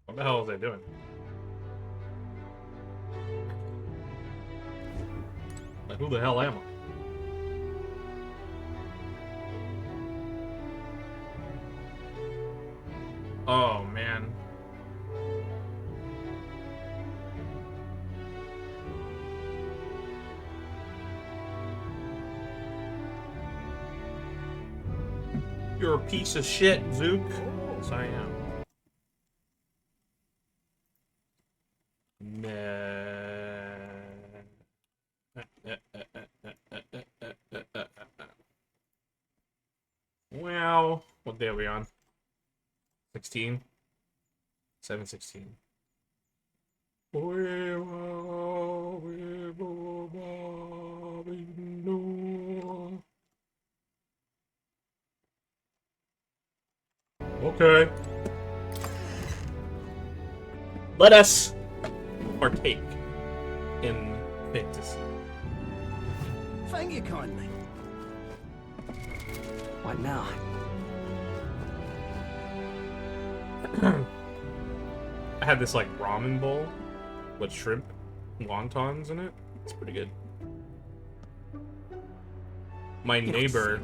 What the hell is they doing? Like, who the hell am I? Oh, man. You're a piece of shit, Zook. Yes, I am. Well, what day are we on? 16? 7/16. Okay. Let us partake in fantasy. Thank you kindly. What now? I had this like ramen bowl with shrimp wontons in it. It's pretty good. My neighbor,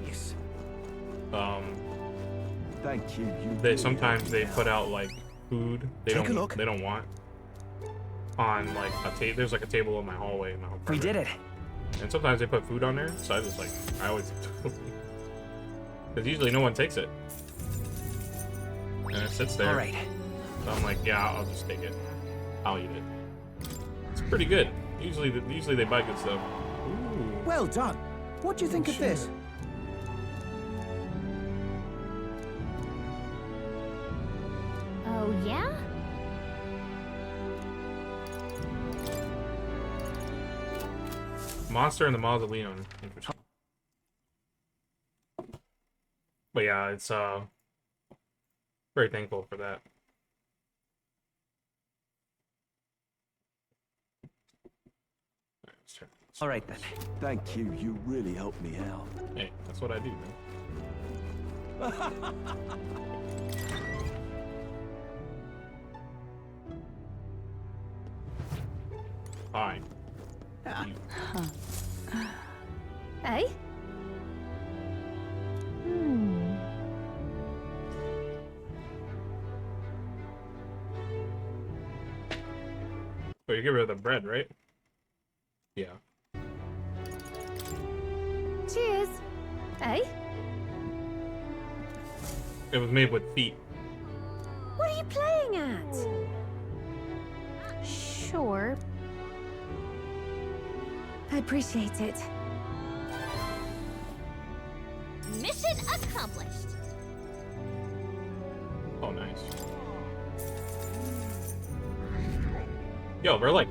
Thank you. they sometimes they put out like food they Take a look. don't want on like a table. There's like a table in my hallway in my apartment. We did it. And sometimes they put food on there, so I just like I always because usually no one takes it, and it sits there. All right. So I'm like, yeah, I'll just take it. I'll eat it. It's pretty good. Usually they buy good stuff. Ooh. Well done. What do you think of this? Oh, yeah? Monster in the Mausoleum. Interesting. But yeah, it's very thankful for that. All right then. Thank you. You really helped me out. Hey, that's what I do, man. Fine. Hey? Oh, you get rid of the bread, right? Yeah. Cheers. Hey? It was made with feet. What are you playing at? Sure. I appreciate it. Mission accomplished. Oh, nice. Yo, we're like,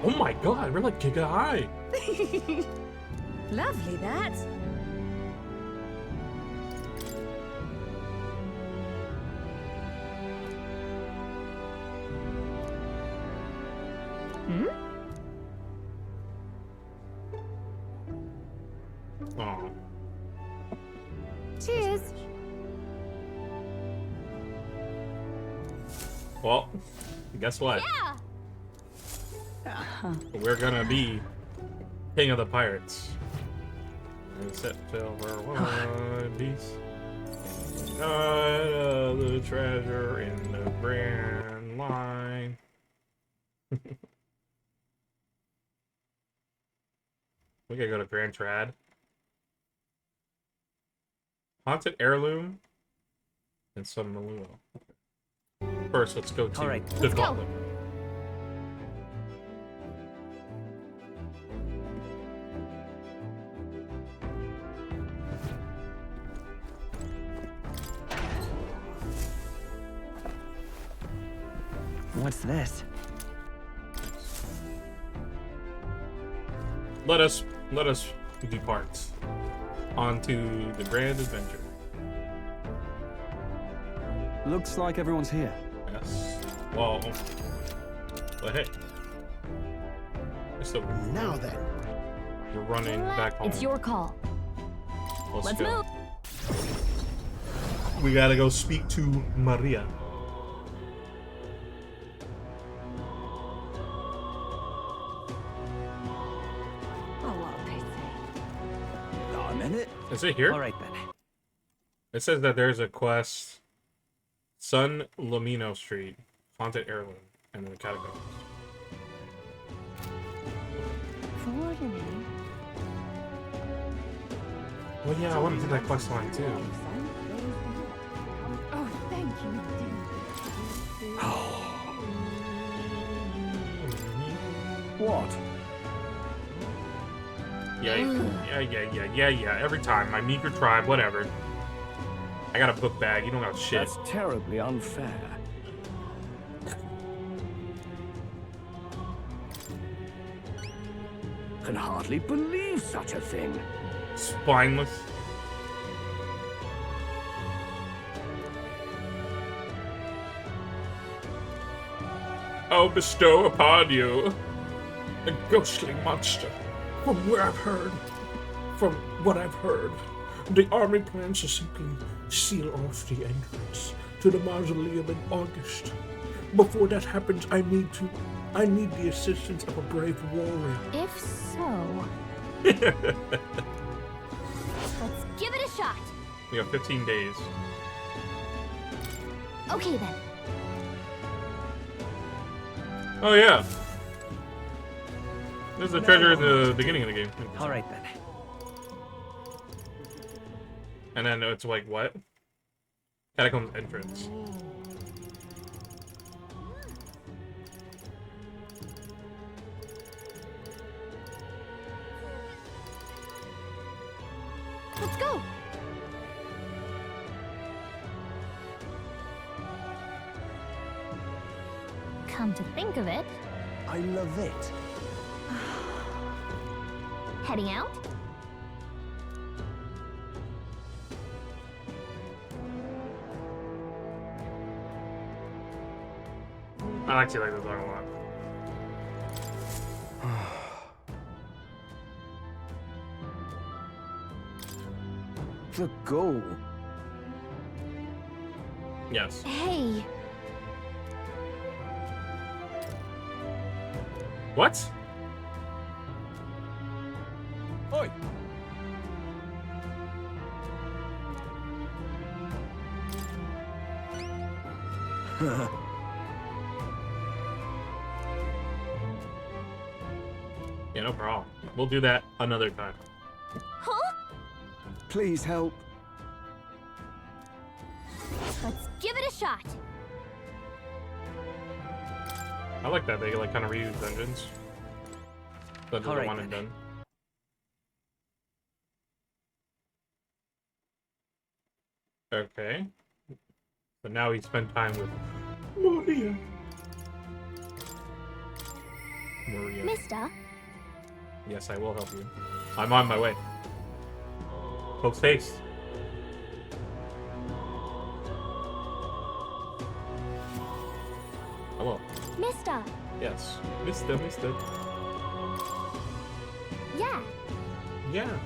oh my god, we're like giga high. Lovely, that. Hmm? Oh. Cheers. Well, guess what? Yeah. We're gonna be king of the pirates. Except for one piece. The treasure in the grand line. We gotta go to Grand Trad. Haunted heirloom and some Malua. First, let's go to All right, the let's go. gauntlet. What's this? Let us depart onto the grand adventure. Looks like everyone's here. Yes. Well, but hey, Now then. we're running back home. It's your call. Let's Let's go. move. We gotta go speak to Maria. Is it here? All right then. It says that there's a quest, Sun Lumino Street, Haunted Heirloom, and the Catacombs. Well, yeah, I want to do that quest line too. Oh, thank you, What? Yeah. Every time, my meager tribe, whatever. I got a book bag. You don't got shit. That's terribly unfair. Can hardly believe such a thing. Spineless. I'll bestow upon you a ghostly monster. From what I've heard, the army plans to simply seal off the entrance to the mausoleum in August. Before that happens, I need the assistance of a brave warrior. If so, let's give it a shot. We have 15 days. Okay then. Oh yeah. There's a treasure in the beginning of the game. All right then. And then it's like, what? Catacombs entrance. Let's go. Come to think of it, I love it. heading out? I actually like this song a lot. The goal. Yes. Hey, What? Oi! Yeah, no problem. We'll do that another time. huh? Please help. Let's give it a shot. I like that they like kind of reuse dungeons. Dungeons are Alright, one and then. done. Okay. So now we spend time with Maria. Maria. Mister, Yes, I will help you. I'm on my way. Post haste. Hello. Mister, Yes. Mister. yeah. Yeah.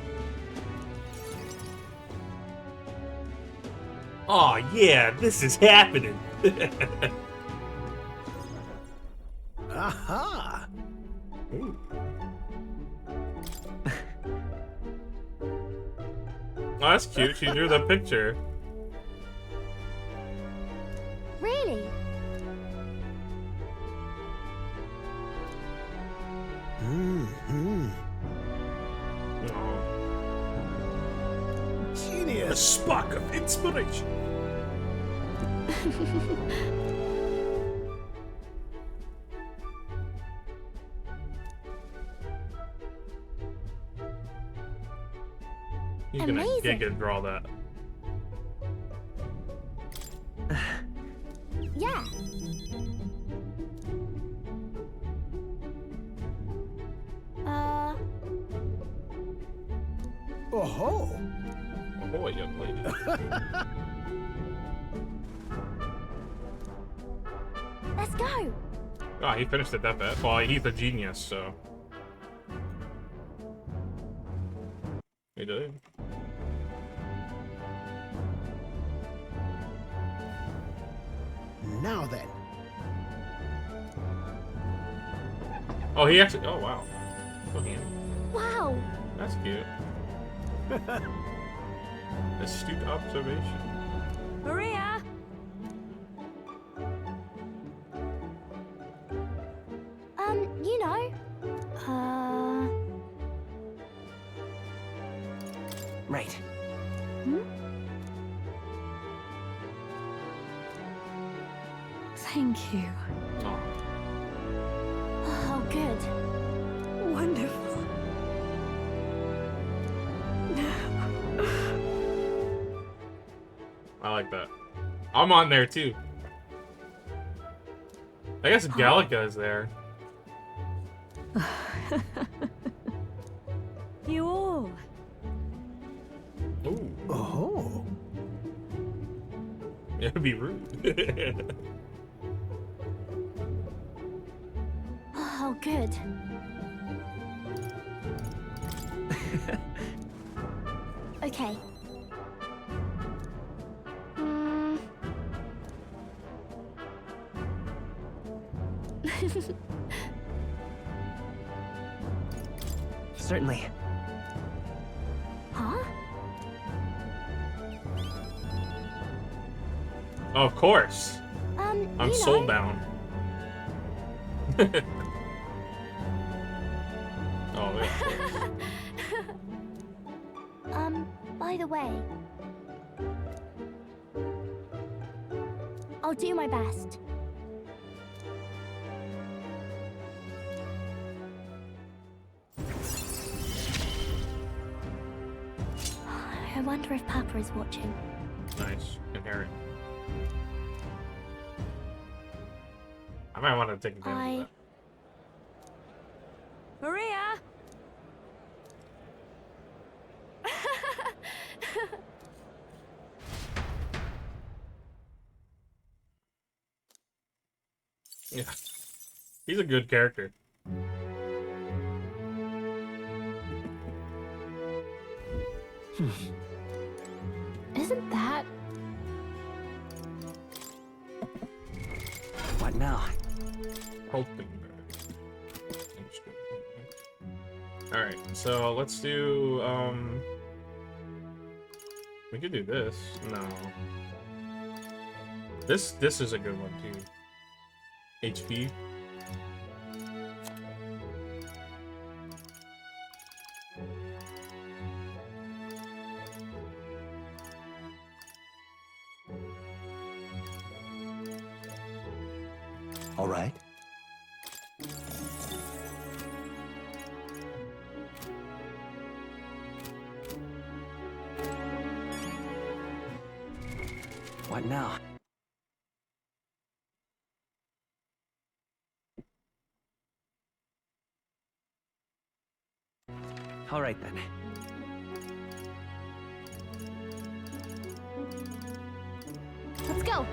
Oh yeah, this is happening. Aha! Ooh. Oh, that's cute. She drew the picture. Really? Mm-hmm. Oh. A Genius. spark of inspiration. He's gonna Amazing. get and draw that. Yeah. Oh-ho! Oh, young lady. Let's go. Oh, he finished it that bad. Well, he's a genius, so. He did. Now then. Oh, he actually. Oh, wow. Look at him. Wow. That's cute. Astute observation. Maria! You know. Right. Hmm? Thank you. Oh. Oh, good. Wonderful. I like that. I'm on there too. I guess Gallica is there. You all. Ooh. Oh. It would be rude. Oh, good. Okay. Certainly. Huh? Oh, of course. I'm you know. soulbound. Oh, yeah. By the way, I'll do my best. I wonder if Papa is watching. Nice. Inherent. I might want to take advantage of that. Maria! Yeah. He's a good character. Isn't that? What now? Alright, so let's do, we could do this. No. This is a good one, too. HP. All right. What now? All right then. Let's go.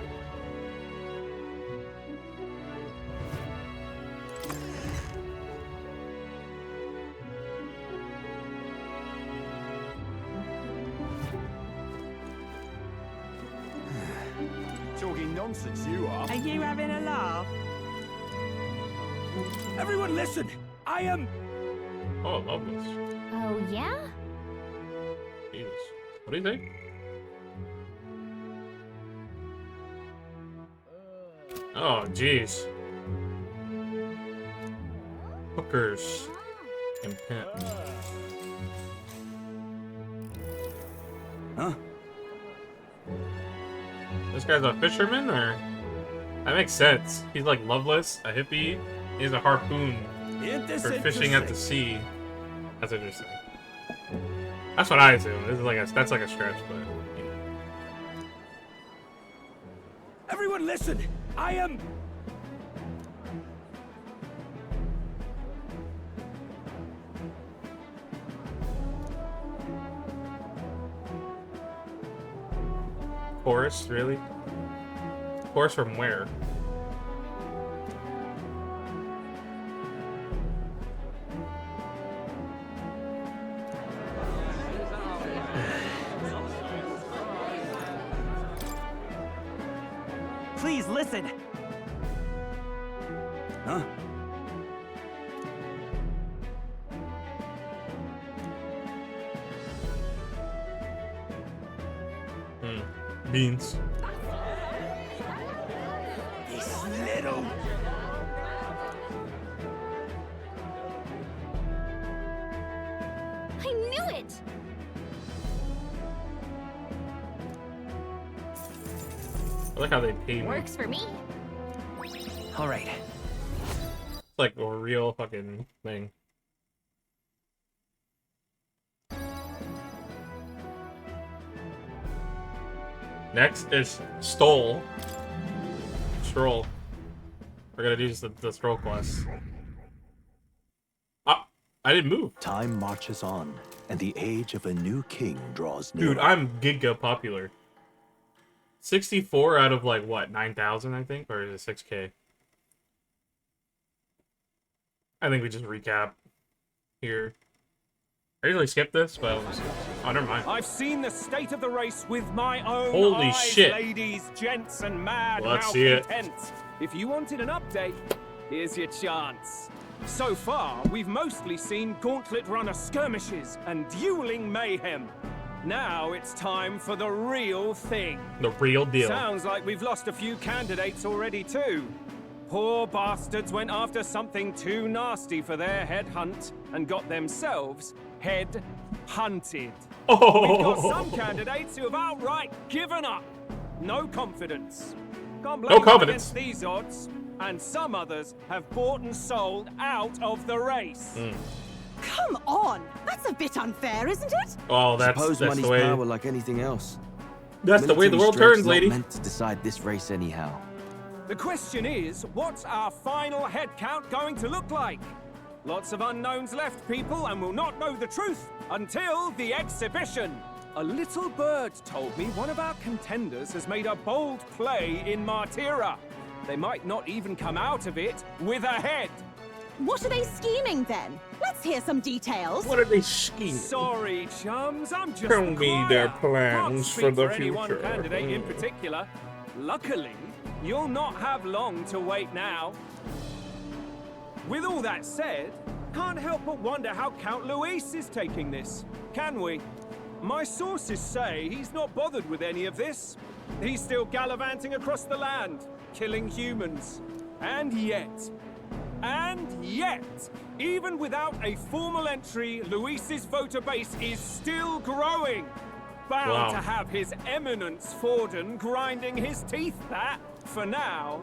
Talking nonsense, you are. Are you having a laugh? Everyone listen! I am... Oh, Loveless. Oh, yeah? Jesus. What do you think? Oh, jeez. Hookers and pimp. Huh? This guy's a fisherman, or? That makes sense. He's like loveless, a hippie. He has a harpoon for fishing at the sea. That's interesting. That's what I assume. This is like that's like a stretch, but. You know. Everyone listen! I am... Chorus, really? Chorus from where? Please listen. Huh? beans. This little... I knew it! I like how they pay me. Works for me. All right. It's like a real fucking thing. Next is Stroll. We're gonna do the Stroll quest. Ah, I didn't move. Time marches on, and the age of a new king draws near. Dude, I'm giga popular. 64 out of like what, 9,000 I think, or is it 6K? I think we just recap here. I usually skip this, but oh, never mind. I've seen the state of the race with my own Holy eyes, shit. ladies, gents, and mad Let's see it. malcontents. If you wanted an update, here's your chance. So far, we've mostly seen gauntlet runner skirmishes and dueling mayhem. Now it's time for the real thing. The real deal. Sounds like we've lost a few candidates already too. Poor bastards went after something too nasty for their head hunt and got themselves head hunted. We've got some candidates who have outright given up. No confidence. Can't blame No them confidence. against these odds. And some others have bought and sold out of the race. Come on! That's a bit unfair, isn't it? Oh, that's Suppose the money's way. power like anything else. That's the way the Military world strength's turns, not lady. meant to decide this race anyhow. The question is, what's our final head count going to look like? Lots of unknowns left, people, and we'll not know the truth until the exhibition. A little bird told me one of our contenders has made a bold play in Martira. They might not even come out of it with a head. What are they scheming then? Let's hear some details. What are they scheming? Sorry, chums, I'm just Tell the me their choir. plans Can't for speak the any one future. candidate in particular. Luckily, you'll not have long to wait now. With all that said, can't help but wonder how Count Luis is taking this, can we? My sources say he's not bothered with any of this. He's still gallivanting across the land, killing humans. And yet, even without a formal entry, Luis's voter base is still growing. Bound Wow. to have his eminence Forden grinding his teeth that, for now,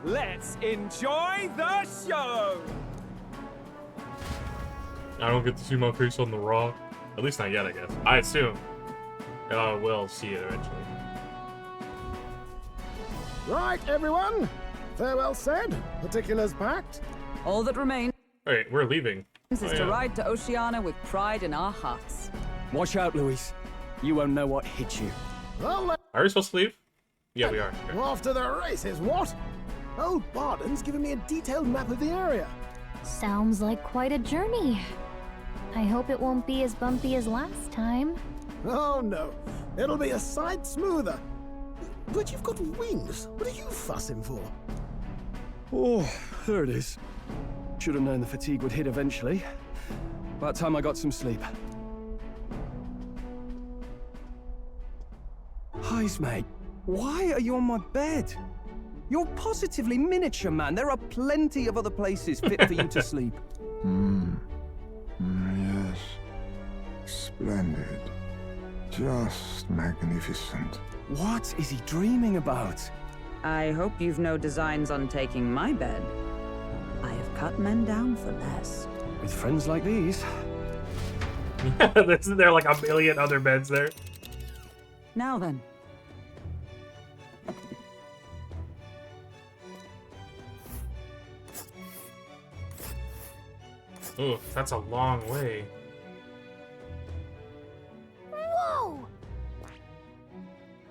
let's enjoy the show! I don't get to see my face on the Raw. At least not yet, I guess. I assume. We'll see it eventually. Right, everyone. Farewell said, particulars packed. All that remains Alright, we're leaving. is Oh, to yeah. ride to Oceania with pride in our hearts. Watch out, Luis. You won't know what hit you. Well, Are we supposed to leave? Yeah, we are. we're off to the races, what? Old Barden's given me a detailed map of the area. Sounds like quite a journey. I hope it won't be as bumpy as last time. Oh no, it'll be a sight smoother. But you've got wings. What are you fussing for? Oh, there it is. Should have known the fatigue would hit eventually. About time I got some sleep. Heis, mate. Why are you on my bed? You're positively miniature, man. There are plenty of other places fit for you to sleep. Yes. Splendid. Just magnificent. What is he dreaming about? I hope you've no designs on taking my bed. I have cut men down for less. With friends like these. Isn't there like a million other beds there? Now then. Ooh, that's a long way. Whoa!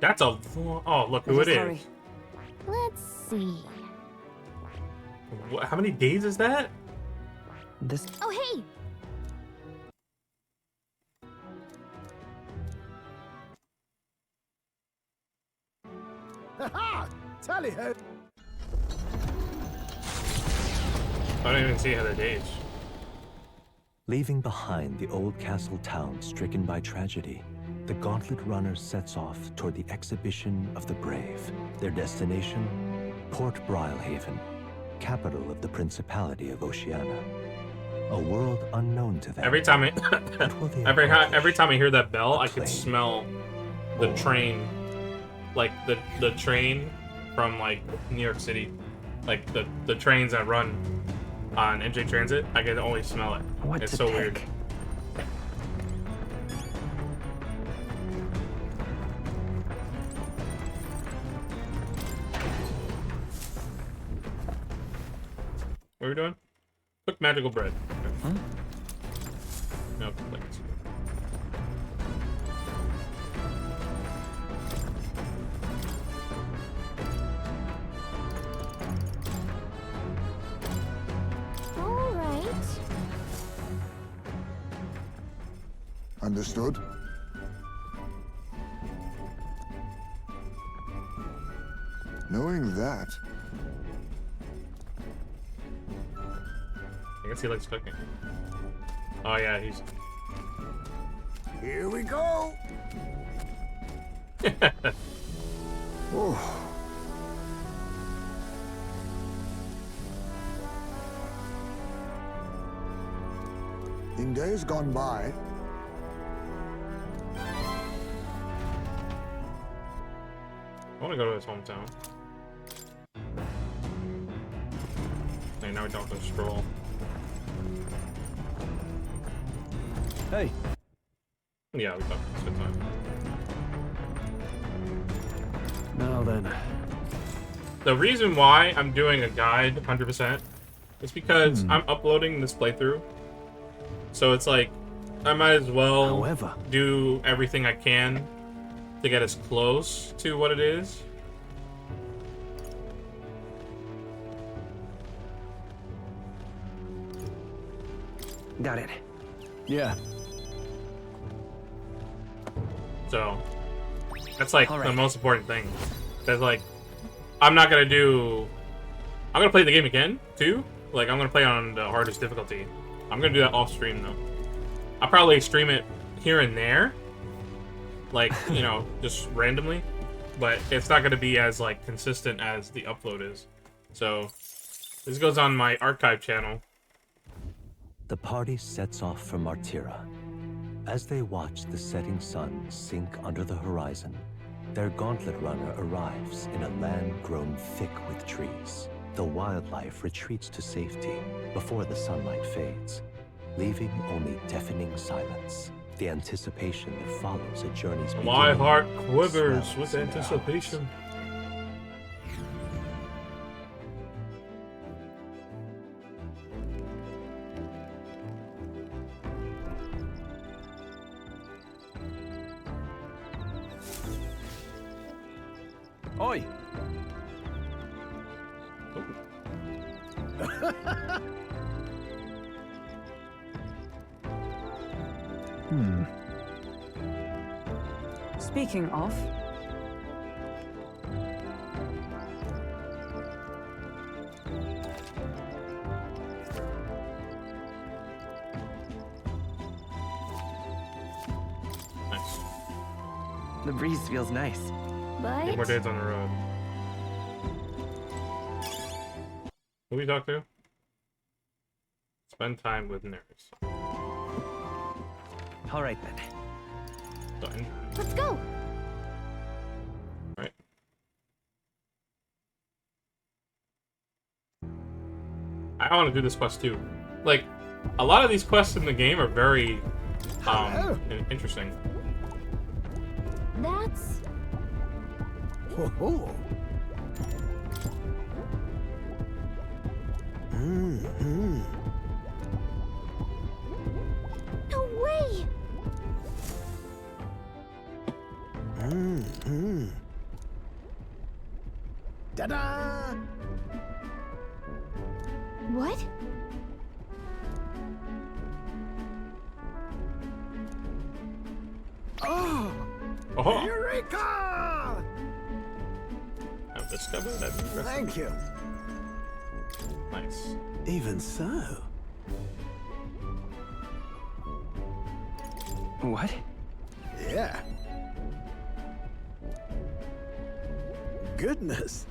That's a long... Oh, look who Let it us is. hurry. Let's see. How many days is that? This Oh, hey! Ha-ha! Tally ho! I don't even see how that days. Leaving behind the old castle town stricken by tragedy, the Gauntlet Runner sets off toward the exhibition of the brave. Their destination, Port Brilehaven, capital of the Principality of Oceania. A world unknown to them. Every time I every time I hear that bell, I can smell the train, like the train from like New York City, like the trains that run on NJ Transit. I can always smell it. It's so weird. What are we doing? Cook magical bread. Okay. Huh? No complaints. All right. Understood? Knowing that, I guess he likes cooking. Oh yeah, he's... Here we go! oh, in days gone by, I want to go to his hometown. Okay, now we don't have to scroll. Hey. Yeah, we thought it was a good time. Now then. The reason why I'm doing a guide 100% is because I'm uploading this playthrough. So it's like, I might as well do everything I can to get as close to what it is. Got it. Yeah. So that's like the most important thing. Because like, I'm gonna play the game again too. Like I'm gonna play on the hardest difficulty. I'm gonna do that off stream though. I'll probably stream it here and there, like you know, just randomly. But it's not gonna be as like consistent as the upload is. So this goes on my archive channel. The party sets off for Martira. As they watch the setting sun sink under the horizon, their Gauntlet Runner arrives in a land grown thick with trees. The wildlife retreats to safety before the sunlight fades, leaving only deafening silence. The anticipation that follows a journey's beginning. My heart quivers with anticipation. Oi! Speaking of, Nice. The breeze feels nice. Eight more days on the road. Who we talk to? Spend time with nerds. All right then. Done. Let's go. Right. I want to do this quest too. Like, a lot of these quests in the game are very interesting. That's... Ho-ho. No way! Ta-da! What? Oh! Oh! Eureka! I've discovered that new recipe. Thank you. Nice. Even so. What? Yeah. goodness.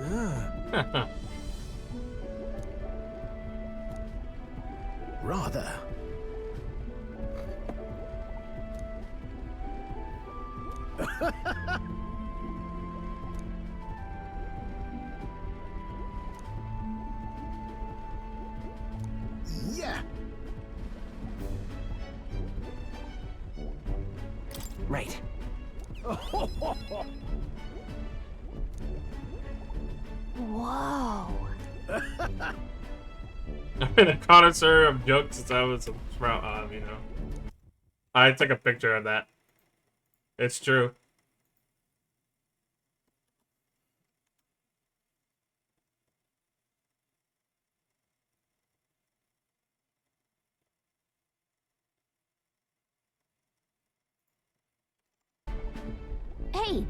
Ah. Rather. Yeah. Right. Whoa. I've been a connoisseur of jokes since I was a sprout, you know. I took a picture of that. It's true. Hey.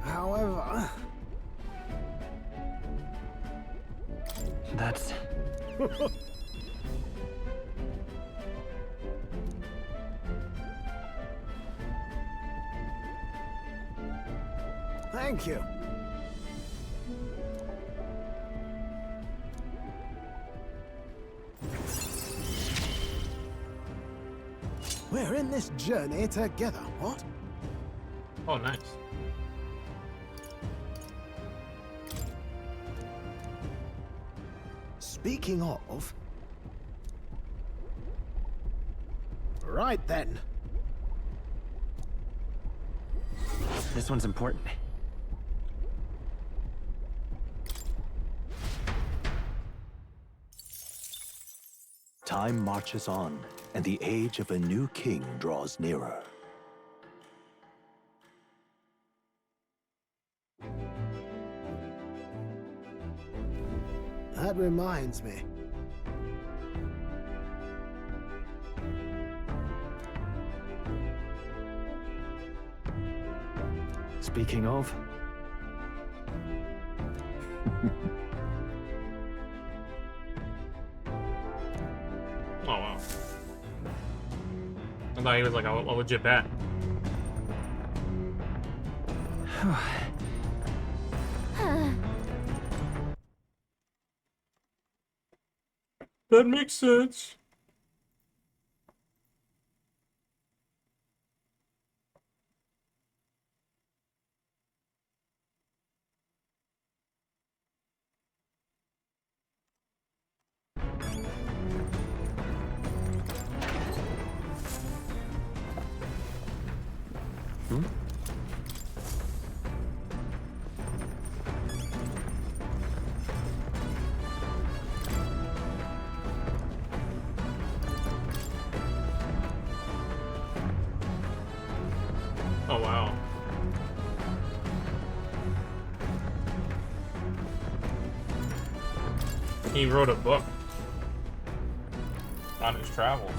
However, That's... thank you. We're in this journey together, what? Oh, nice. Speaking of... Right then. This one's important. Time marches on, and the age of a new king draws nearer. That reminds me. Speaking of... Oh, wow. I thought he was like a legit bat. That makes sense. Oh, wow. He wrote a book on his travels.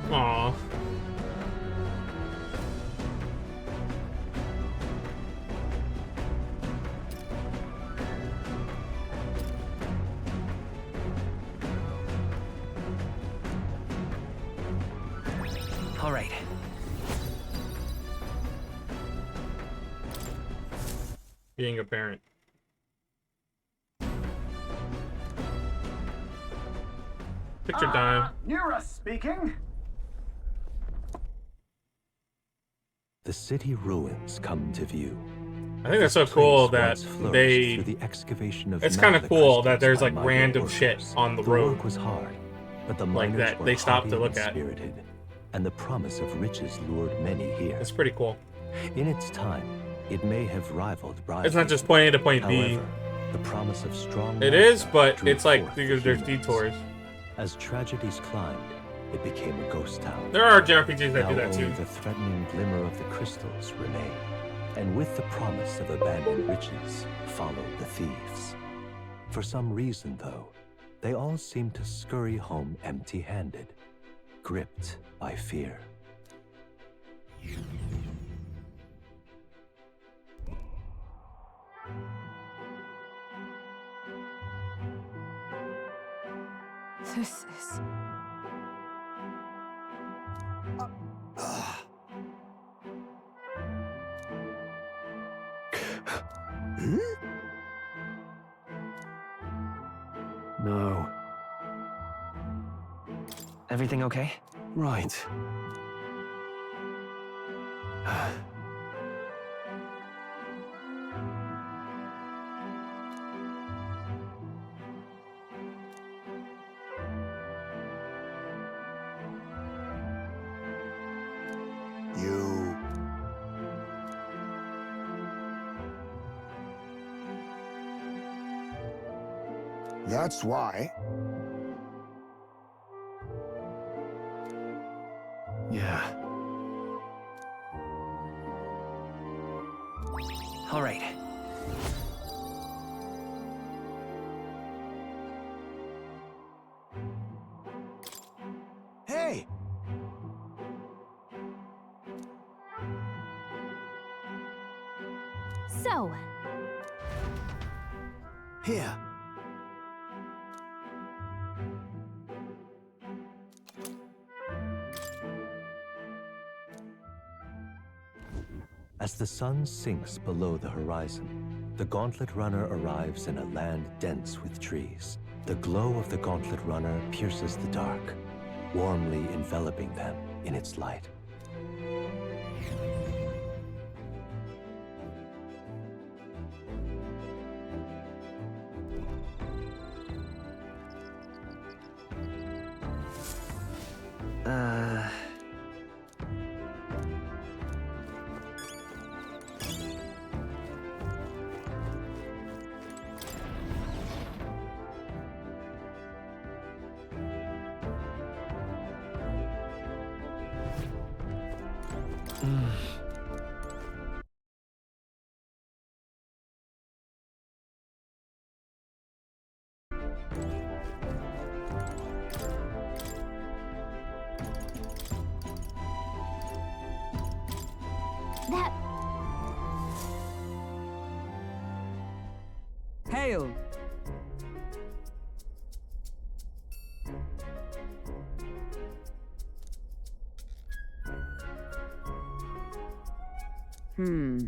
Aww. All right. Being a parent. Picture time. Nura speaking. The city ruins come to view. I think that's so cool that they. The excavation of it's kind of cool that there's like by random workers. shit on the The road. work was hard, but the like miners that were they stopped to hardy look and at. spirited, and the promise of riches lured many here. It's pretty cool. In its time, it may have rivaled Briar. It's not just point A to point B. However, the promise of strong. It is, magma but drew it's like forth the there's humans. detours. As tragedies climbed, it became a ghost town. There are JRPGs that Now do that too. only the threatening glimmer of the crystals remain, and with the promise of abandoned riches followed the thieves. For some reason, though, they all seemed to scurry home empty-handed, gripped by fear. This is... No. Everything okay? Right. You... That's why. Yeah. All right. Hey! So, Here. As the sun sinks below the horizon, the Gauntlet Runner arrives in a land dense with trees. The glow of the Gauntlet Runner pierces the dark, warmly enveloping them in its light. that... Hail! Hmm.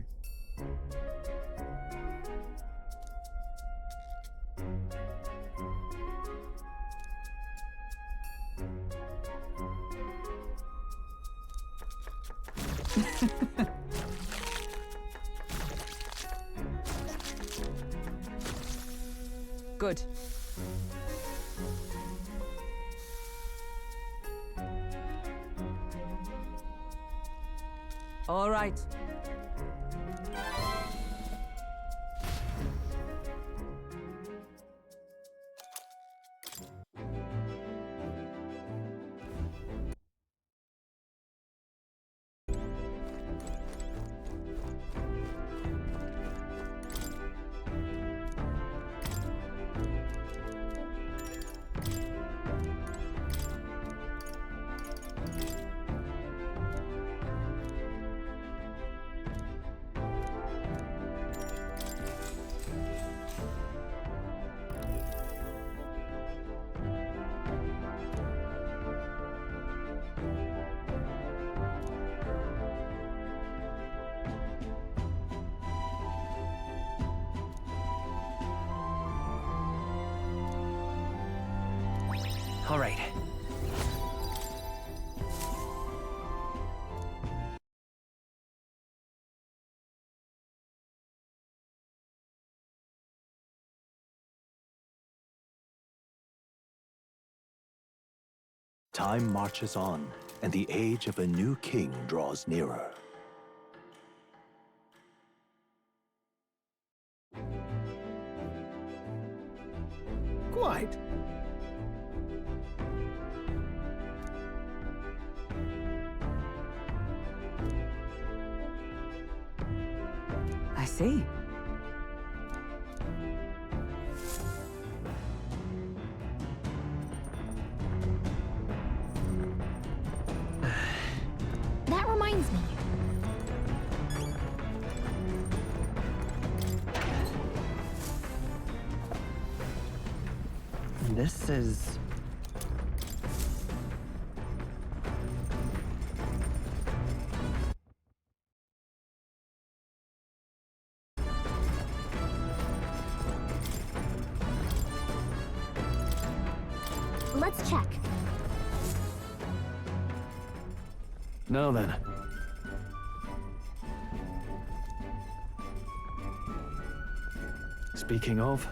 Good. All right. All right. Time marches on, and the age of a new king draws nearer. Quite. I see. That reminds me. This is... Let's check. Now then. Speaking of...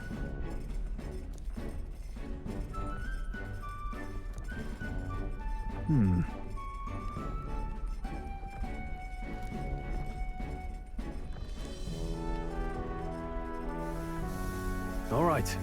All right.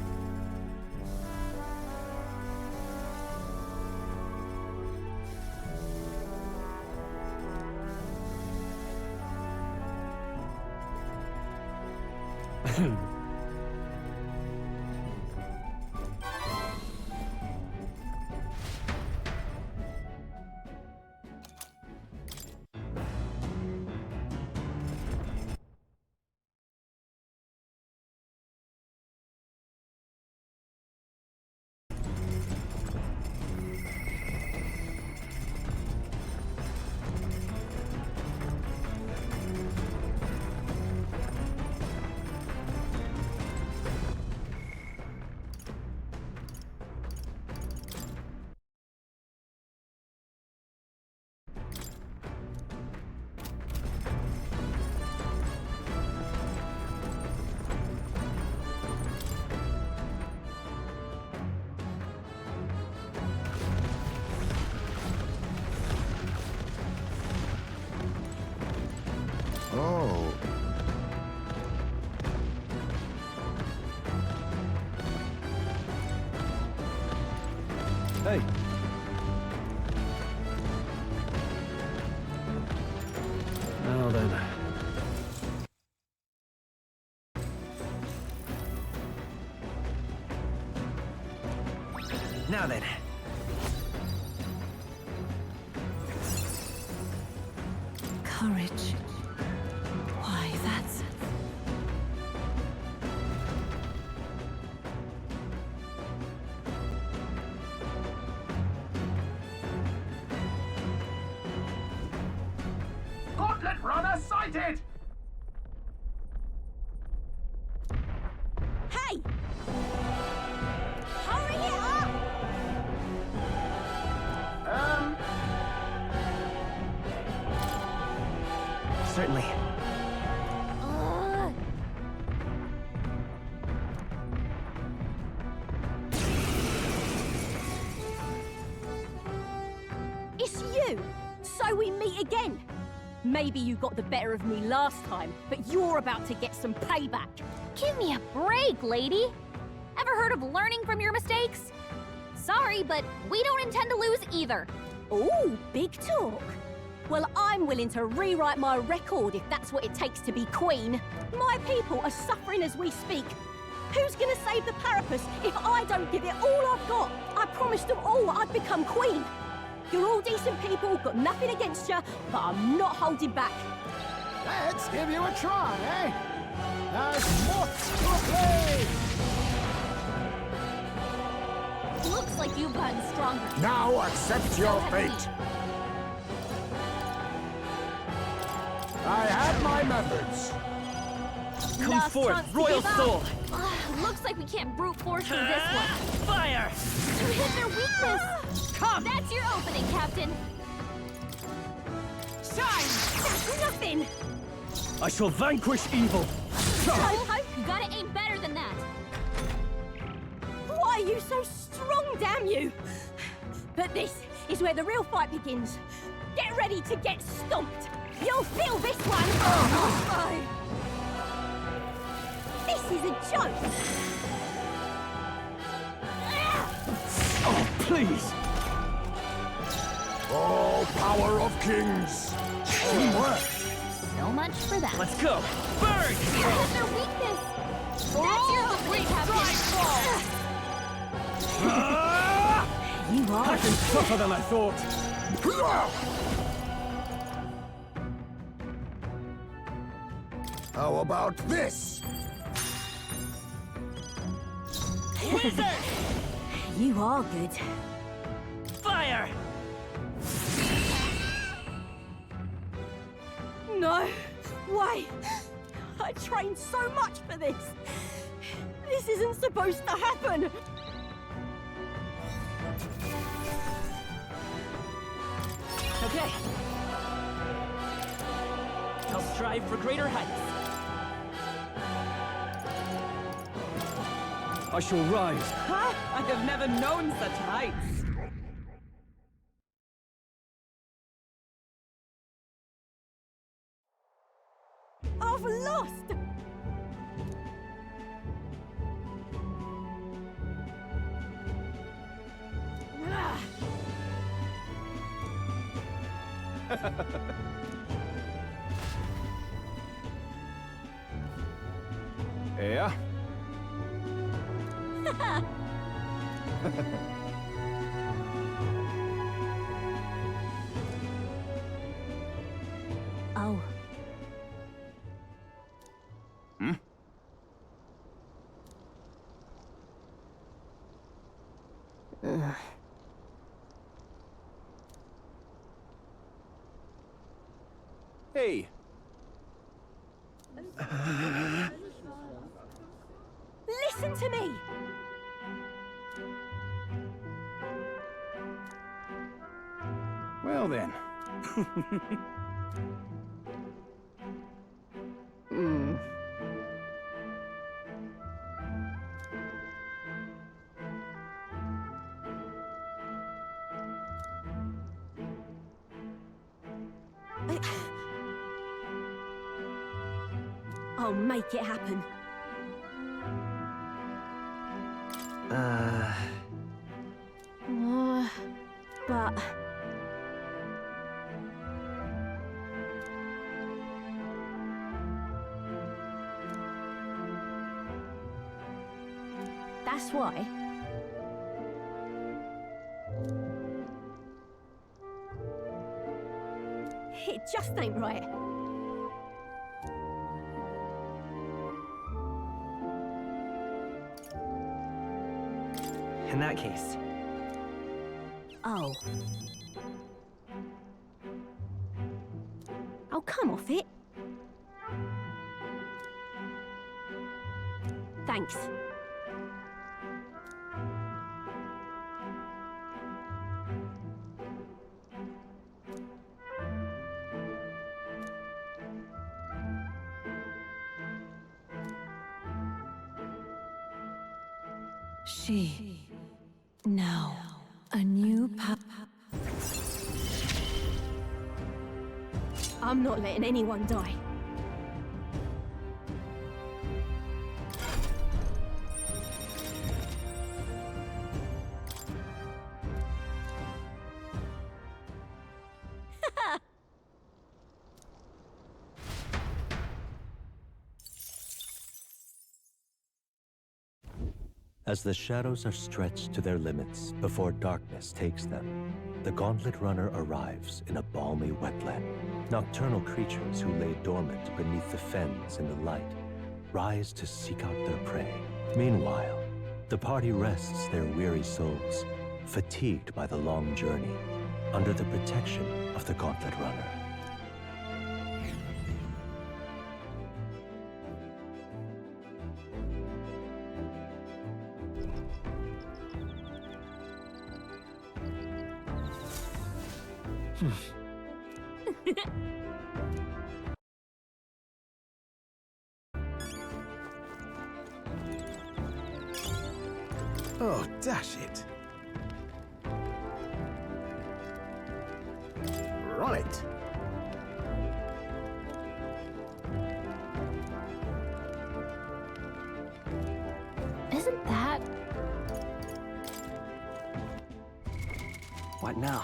Oh. Hey. Now then. Now then. Courage. Why, that's... Gauntlet runner sighted! Hey! Hurry it up! Certainly. It's you! So we meet again! Maybe you got the better of me last time, but you're about to get some payback. Give me a break, lady. Ever heard of learning from your mistakes? Sorry, but we don't intend to lose either. Ooh, big talk. Well, I'm willing to rewrite my record if that's what it takes to be queen. My people are suffering as we speak. Who's gonna save the Parapus if I don't give it all I've got? I promised them all I'd become queen. You're all decent people, got nothing against you, but I'm not holding back. Let's give you a try, eh? As moths to a flame! Looks like you've gotten stronger. Now accept your fate. I have my methods. Come Last forth, chance to Royal give up. Soul! Looks like we can't brute force through this one. Fire! You hit their weakness. Come! That's your opening, Captain. Shine! That's nothing! I shall vanquish evil! You gotta aim better than that. Why are you so strong, damn you? But this is where the real fight begins. Get ready to get stomped. You'll feel this one. Oh. This is a joke. Oh, please! Oh, power of kings! Teamwork! So much for that. Let's go! Burn! That's their weakness! That's your opening, Captain! You are. I've been tougher than I thought. How about this? Wizard! You are good. Fire! No! Why? I trained so much for this! This isn't supposed to happen! Okay. I'll strive for greater heights. I shall rise. Ha! I have never known such heights. I've lost! Ah. Yeah? Oh. Hmm? Hey. Listen to me! Well then. I'll make it happen. But... That's why. It just ain't right. In that case. Oh. I'll come off it. Thanks. She. Now, a new I'm not letting anyone die. As the shadows are stretched to their limits before darkness takes them, the Gauntlet Runner arrives in a balmy wetland. Nocturnal creatures who lay dormant beneath the fens in the light rise to seek out their prey. Meanwhile, the party rests their weary souls, fatigued by the long journey, under the protection of the Gauntlet Runner. Oh, dash it. Right. Isn't that... What now?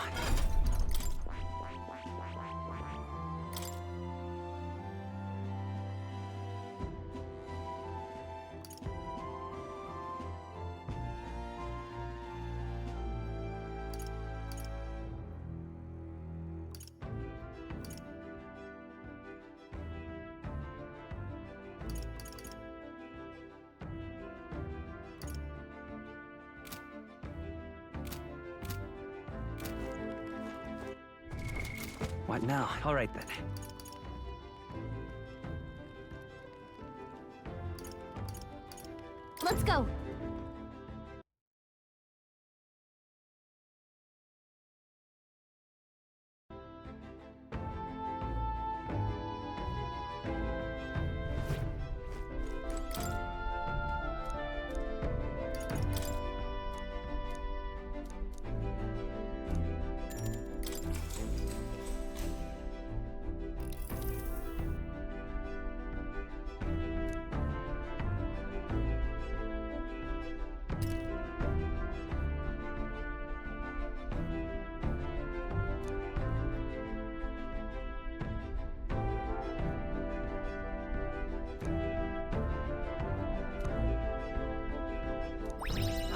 What now? All right then. Let's go.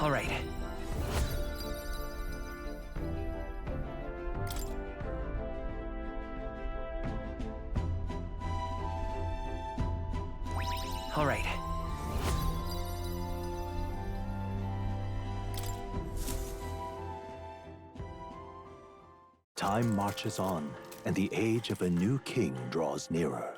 All right. All right. Time marches on, and the age of a new king draws nearer.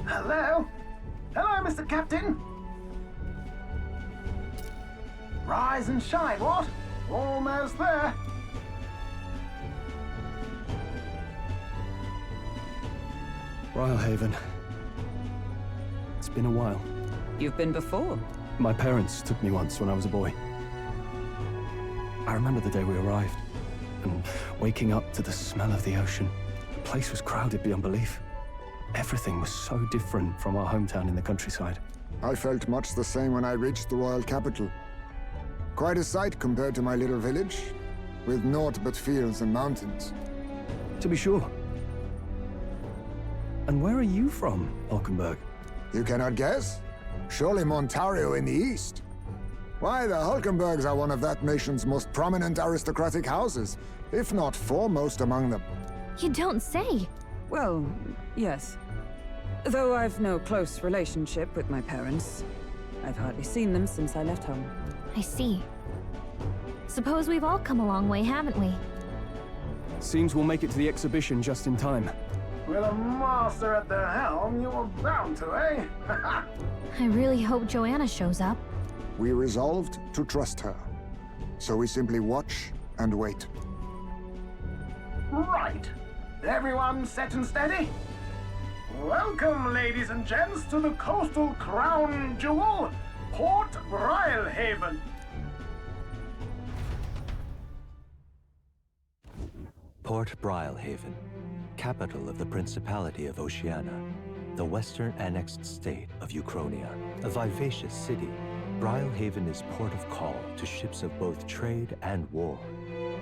Hello? Hello, Mr. Captain? Rise and shine, what? Almost there. Rhylehaven. It's been a while. You've been before? My parents took me once when I was a boy. I remember the day we arrived, and waking up to the smell of the ocean. The place was crowded beyond belief. Everything was so different from our hometown in the countryside. I felt much the same when I reached the royal capital. Quite a sight compared to my little village, with naught but fields and mountains. To be sure. And where are you from, Hulkenberg? You cannot guess? Surely Montario in the east. Why, the Hulkenbergs are one of that nation's most prominent aristocratic houses, if not foremost among them. You don't say. Well, yes. Though I've no close relationship with my parents. I've hardly seen them since I left home. I see. Suppose we've all come a long way, haven't we? Seems we'll make it to the exhibition just in time. With a master at the helm, you were bound to, eh? I really hope Joanna shows up. We resolved to trust her. So we simply watch and wait. Right. Everyone set and steady? Welcome, ladies and gents, to the coastal crown jewel, Port Rhylehaven. Port Rhylehaven, capital of the Principality of Oceania, the western annexed state of Uchronia. A vivacious city, Rhylehaven is port of call to ships of both trade and war,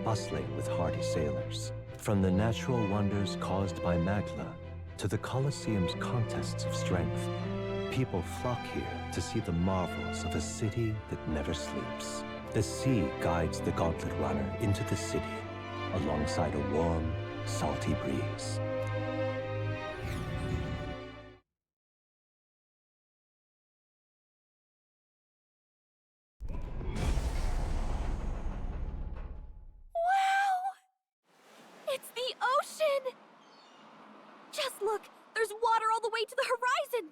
bustling with hardy sailors. From the natural wonders caused by Magla to the Colosseum's contests of strength, people flock here to see the marvels of a city that never sleeps. The sea guides the gauntlet runner into the city, alongside a warm, salty breeze. It's the ocean! Just look! There's water all the way to the horizon!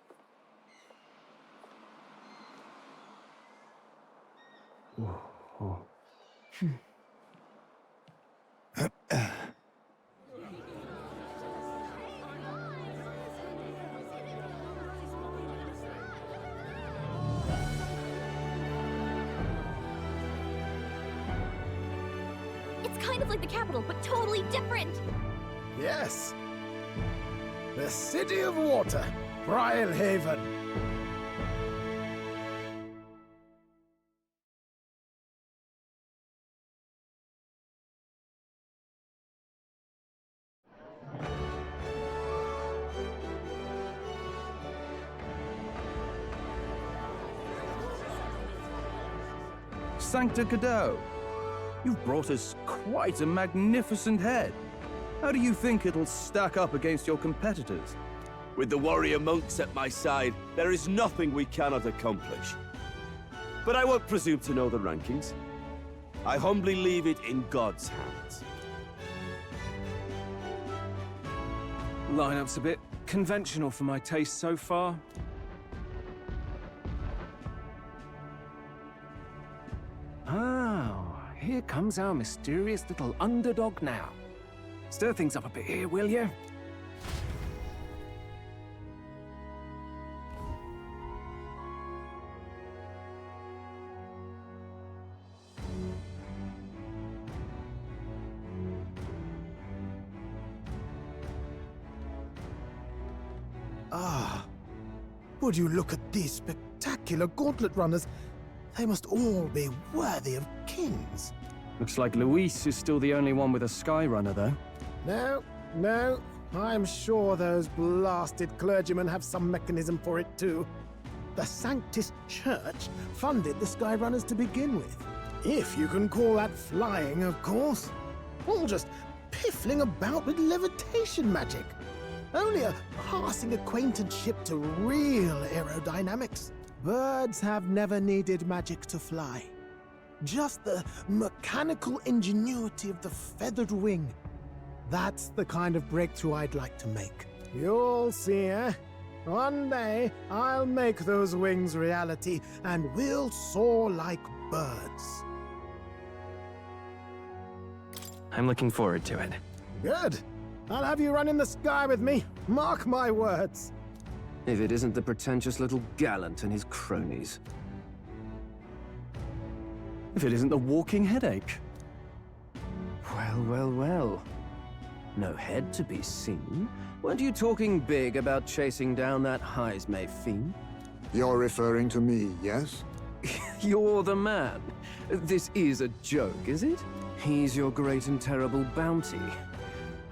It's kind of like the capital, but totally different. Yes. The City of Water, Rhylehaven. Sancta Cadeau. You've brought us quite a magnificent head. How do you think it'll stack up against your competitors? With the warrior monks at my side, there is nothing we cannot accomplish. But I won't presume to know the rankings. I humbly leave it in God's hands. Lineup's a bit conventional for my taste so far. Oh, here comes our mysterious little underdog now. Stir things up a bit here, will you? Ah, would you look at these spectacular gauntlet runners? They must all be worthy of kings. Looks like Luis is still the only one with a sky runner, though. No, I'm sure those blasted clergymen have some mechanism for it too. The Sanctist Church funded the Skyrunners to begin with. If you can call that flying, of course. All just piffling about with levitation magic. Only a passing acquaintanceship to real aerodynamics. Birds have never needed magic to fly. Just the mechanical ingenuity of the feathered wing. That's the kind of breakthrough I'd like to make. You'll see, eh? One day, I'll make those wings reality, and we'll soar like birds. I'm looking forward to it. Good. I'll have you run in the sky with me. Mark my words. If it isn't the pretentious little gallant and his cronies. If it isn't the walking headache. Well. No head to be seen. Weren't you talking big about chasing down that Heismay fiend? You're referring to me, yes? You're the man. This is a joke, is it? He's your great and terrible bounty.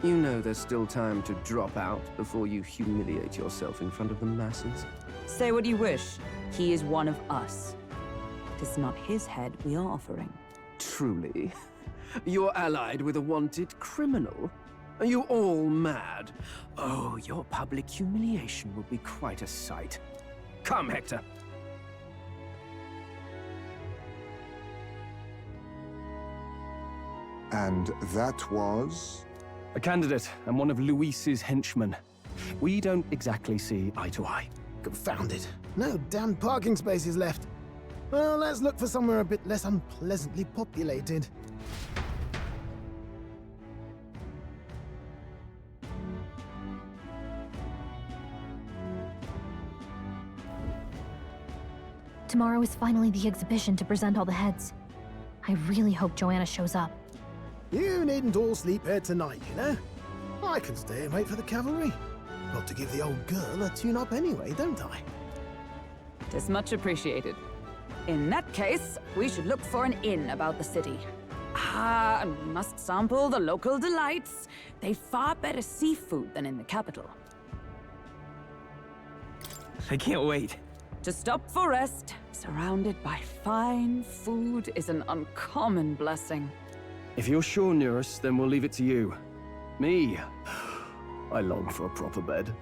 You know there's still time to drop out before you humiliate yourself in front of the masses. Say what you wish. He is one of us. It is not his head we are offering. Truly? You're allied with a wanted criminal? Are you all mad? Oh, your public humiliation will be quite a sight. Come, Hector. And that was? A candidate and one of Luis's henchmen. We don't exactly see eye to eye. Confound it. No damn parking spaces left. Well, let's look for somewhere a bit less unpleasantly populated. Tomorrow is finally the exhibition to present all the heads. I really hope Joanna shows up. You needn't all sleep here tonight, you know? I can stay and wait for the cavalry. Got to give the old girl a tune-up anyway, don't I? It is much appreciated. In that case, we should look for an inn about the city. Ah, and we must sample the local delights. They've far better seafood than in the capital. I can't wait. To stop for rest, surrounded by fine food, is an uncommon blessing. If you're sure, Nearest, then we'll leave it to you. Me, I long for a proper bed.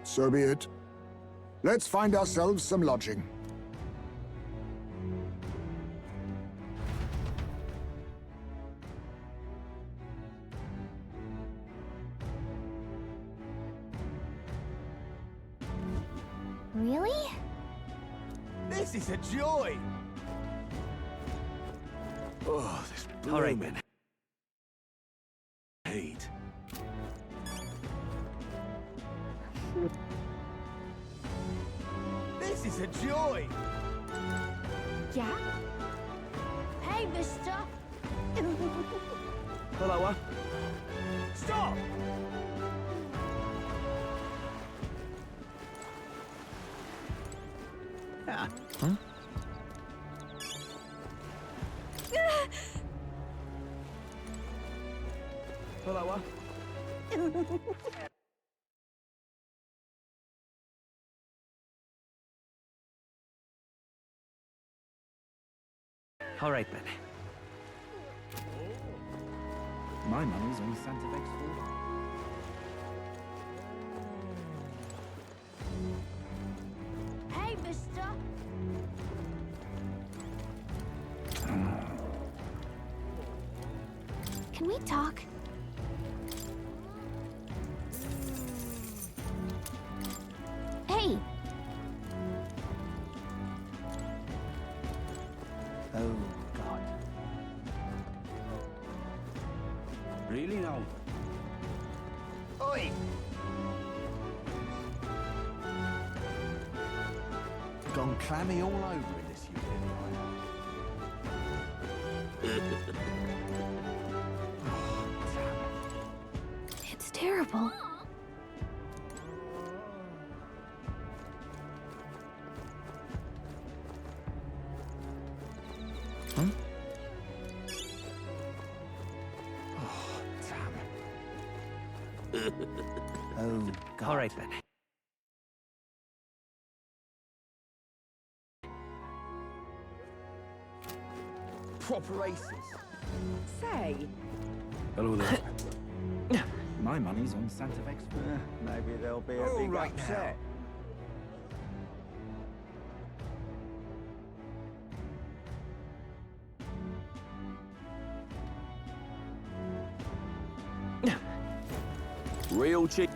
So be it. Let's find ourselves some lodging. Really? This is a joy! Oh, this blooming hate. This is a joy! Yeah? Hey, mister! Hello, Stop! Huh? Hello, All right then. My money's on Santa Vex 4. Hey, mister. Can we talk? Hey! Oh, God. Really now? Oi! Gone clammy all over in this unit. It's terrible. Oh, God. All right then. Proper aces. Say, Hello there. My money's on Santa Vex 4. Maybe there'll be a All big right upset. Real chick.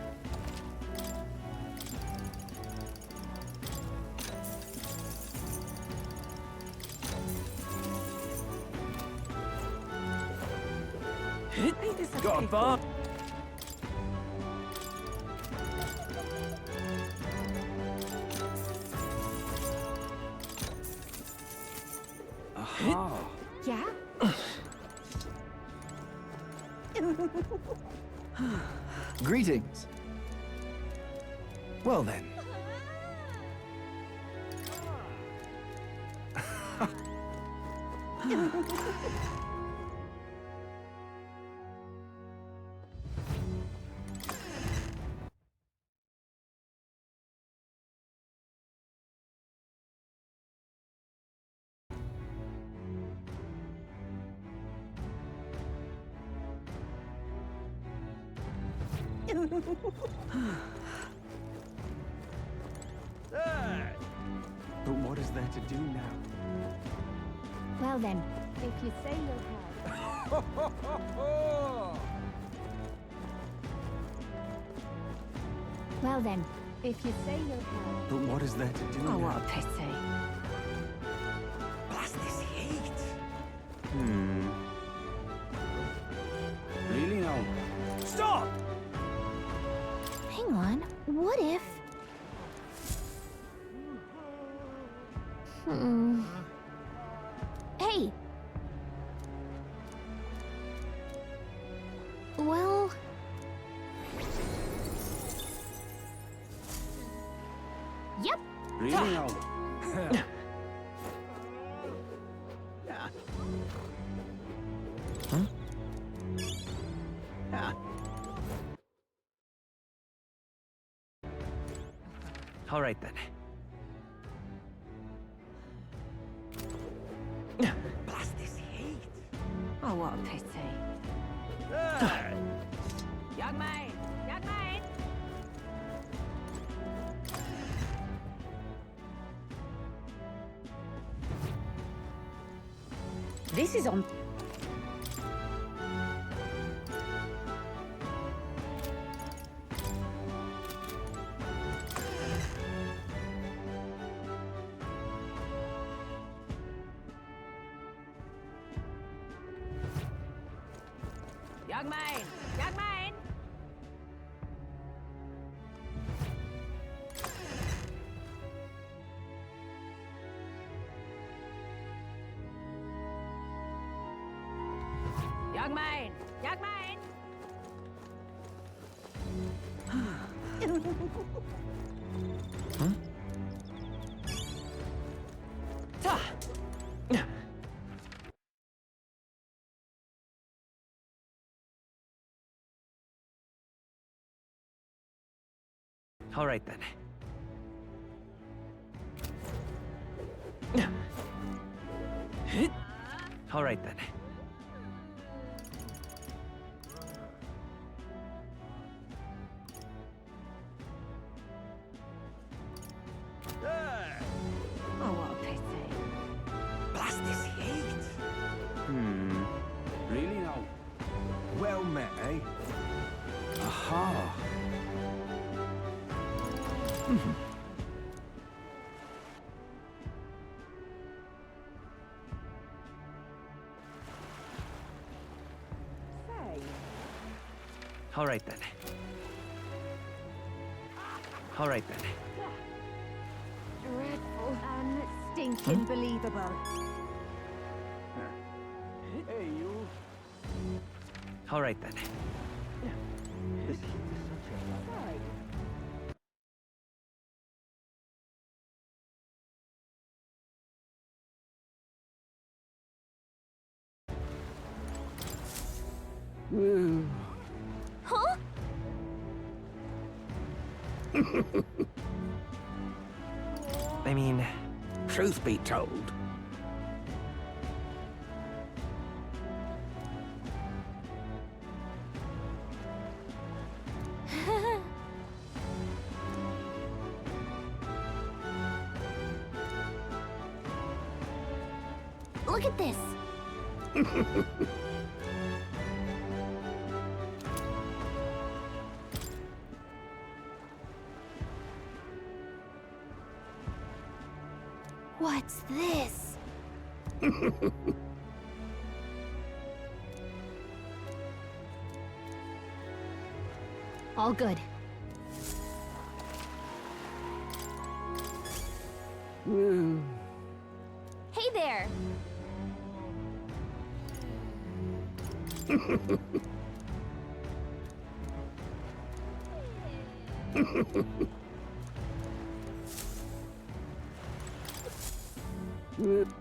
Got a bar. Aha. Yeah? Greetings. Well then. But what is there to do now? Well then, If you say you'll have. well then. If you say you'll have. But what is there to do oh, now? what a pity. Blast this heat. Really now? Stop! Hang on. What if... Hey! Well... Yep. Really now? All right then. Blast this heat. Oh, what a pity. Young man! Young man! This is on... Young man! Young man! Young man! Young man! All right then. All right then. Oh, what a pity. Blast this heat! Really now? Well met, eh? Aha! All right then. All right then. Dreadful and stinking believable. Hey, you. All right then. This heat is such a... Huh? I mean, truth be told, Look at this. What's this? All good. Hey there.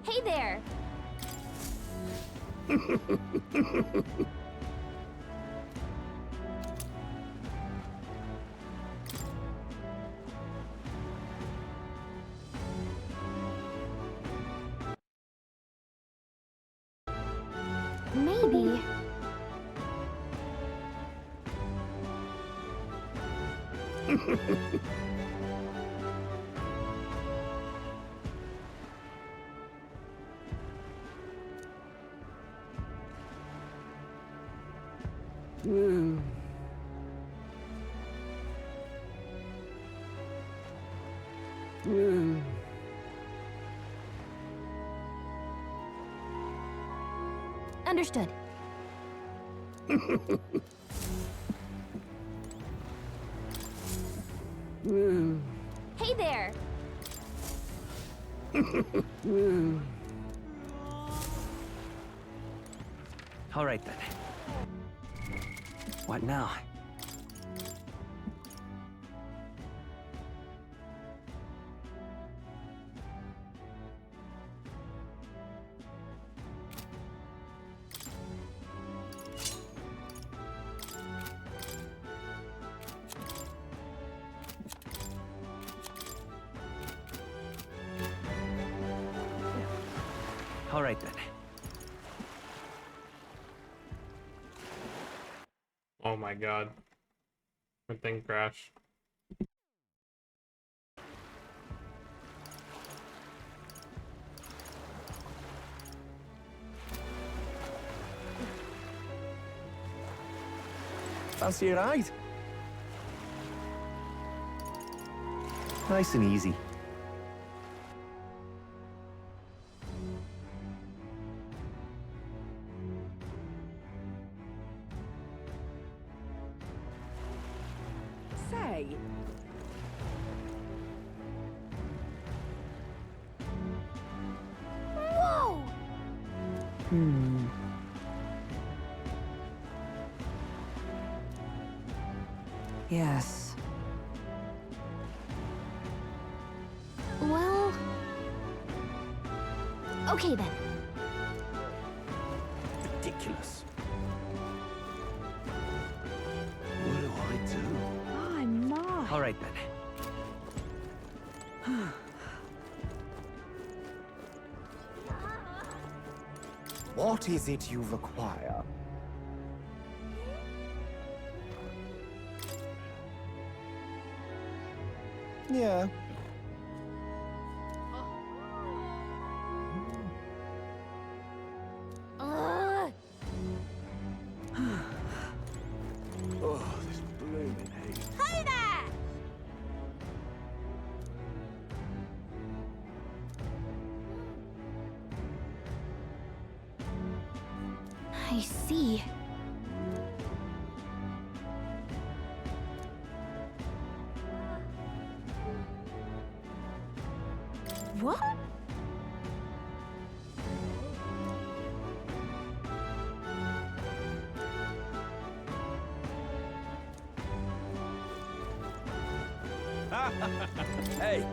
Hey there. Maybe. Understood. Hey there. all right then. What now? All right then. Oh my god. My thing crashed. Fancy a ride? Nice and easy. Say, Whoa! Yes. Well... Okay then. Ridiculous. What do I do? My, my. All right then. What is it you require? Yeah. Oh, this blooming heat. Hey there! I see. What? Hey!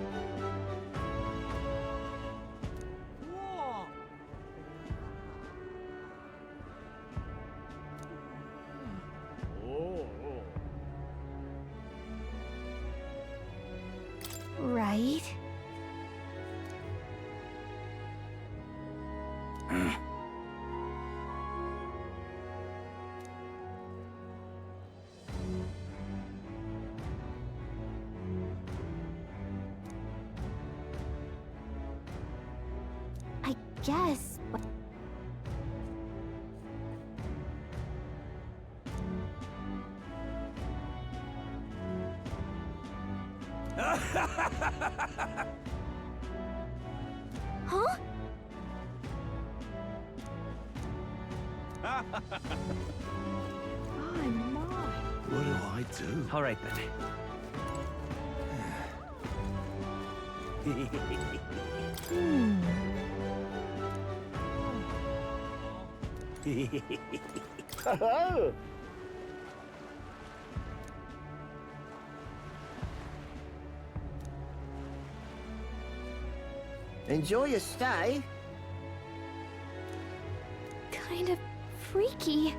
Right. I guess, but... Huh? Oh my. What do I do? All right then. Enjoy your stay. Kind of freaky.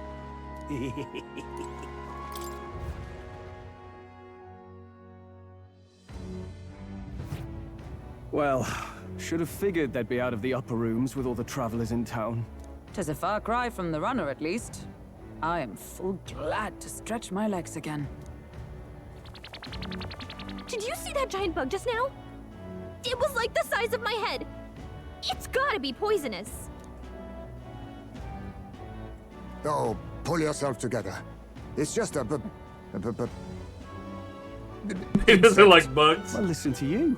Well, should have figured they'd be out of the upper rooms with all the travelers in town. 'Tis a far cry from the runner, at least. I am full glad to stretch my legs again. Did you see that giant bug just now? It was like the size of my head. It's gotta be poisonous. Oh, pull yourself together. It's just a He doesn't like bugs. Well, listen to you.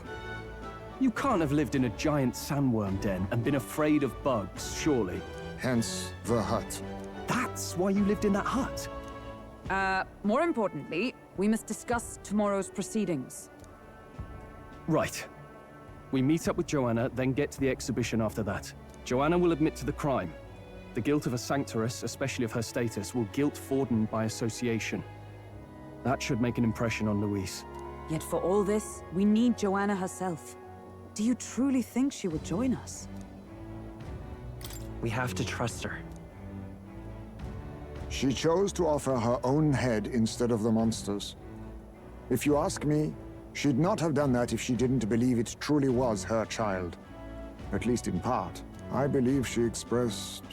You can't have lived in a giant sandworm den and been afraid of bugs, surely. Hence the hut. That's why you lived in that hut? More importantly, we must discuss tomorrow's proceedings. Right. We meet up with Joanna, then get to the exhibition after that. Joanna will admit to the crime. The guilt of a sanctoress, especially of her status, will guilt Forden by association. That should make an impression on Louise. Yet for all this, we need Joanna herself. Do you truly think she would join us? We have to trust her. She chose to offer her own head instead of the monster's. If you ask me, she'd not have done that if she didn't believe it truly was her child. At least in part. I believe she expressed